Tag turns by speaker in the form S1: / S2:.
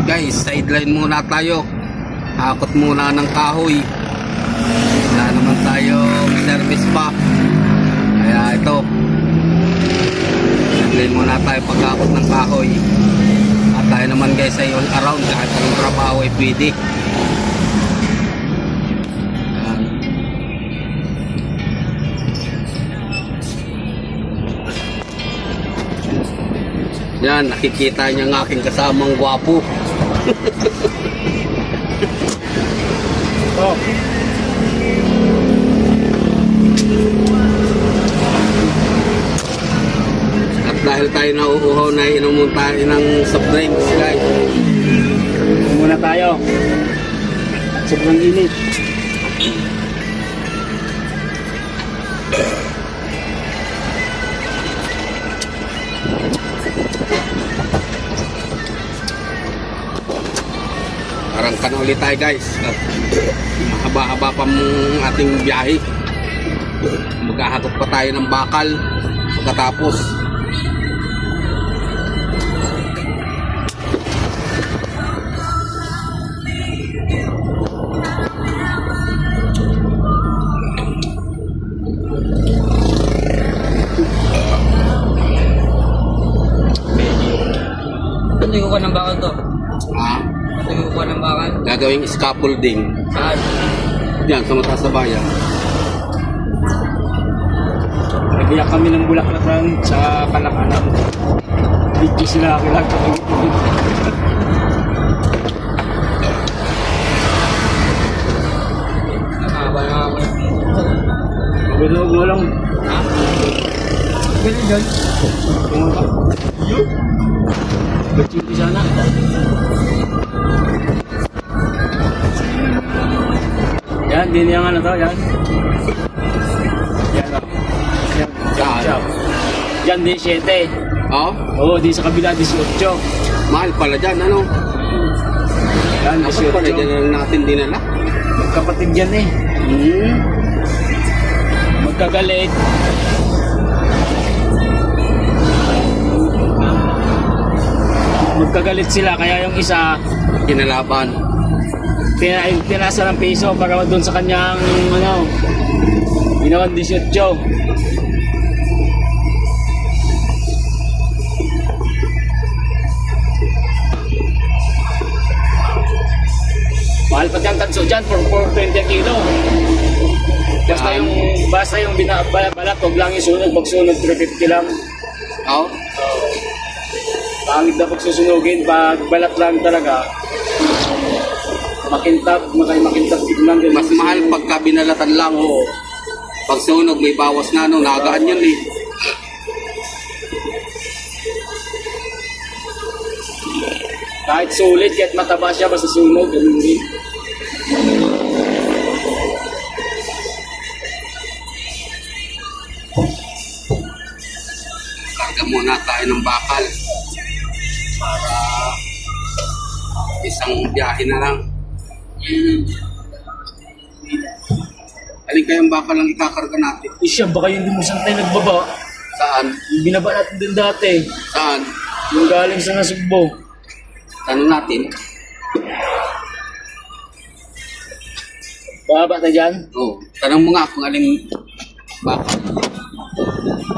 S1: Guys, sideline muna tayo. Hakot muna ng kahoy. Wala naman tayong service pa. Kaya ito, sideline muna tayo paghakot ng kahoy. At tayo naman guys ay all around. Kahit anong trabaho ay pwede. Yan, nakikita niya ng aking kasamang gwapo.
S2: Oh.
S1: At dahil tayo nauuhaw na inom tayo ng soft drinks, guys.
S2: Muna tayo. At sobrang init.
S1: Arangkan ulit tayo guys. Mahaba-haba pa mong ating biyahe. Maghahagot pa tayo ng bakal pagkatapos.
S3: Tutuyo ko ng bakal to. Tutuyo ko ng bakal.
S1: Gagawing scaffolding.
S3: Saan?
S1: Diyan sa mataas na bayan.
S2: Nagbiyak kami ng bulaklatan sa Kalakanan. Hindi sila kilag sa pagkakit.
S3: Nakahaba na ako.
S2: Magunog mo lang.
S3: Ha? Pwede dyan.
S2: Pumunta. Yun. Bachili sana. Yan, din yung ano to, yan. Yan o. Yan,
S1: Saan?
S2: yan, din 7.
S1: Oh,
S2: Oo, di sa kabila 18.
S1: mahal pala dyan, ano?
S2: Yan,
S1: Dapat pala
S2: 18.
S1: dyan lang natin dinala.
S2: Magkapatid yan eh. Magkagalit. Magkagalit sila, kaya yung isa
S1: Kinalaban.
S2: tinasa ng piso para doon sa kanyang ano, ginawan 18. Mahal pa dyan tanso dyan for 20 kilo. Basta yung balat, huwag lang isunog, magsunog 350 lang.
S1: Oh,
S2: Pangit na pagsusunugin, pag balat lang talaga, makintab tignan din.
S1: mas mahal pagka binalatan lang.
S2: Oo.
S1: Pag sunog, may bawas na, no? Nagaan yun eh.
S2: Kahit sulit, kahit mataba siya, basta sunog, ganun din.
S1: Karga muna tayo ng bakal para isang biyahe na lang. Alin kayang bakal ang ikakarga natin?
S2: Siya, baka yung dimusan tayo nagbaba.
S1: Saan?
S2: Yung binaba natin din dati.
S1: Saan?
S2: Yung galing sa Nasugbo.
S1: Tanong natin.
S2: Baba na dyan.
S1: Oh, tanong mo nga kung alin bakal.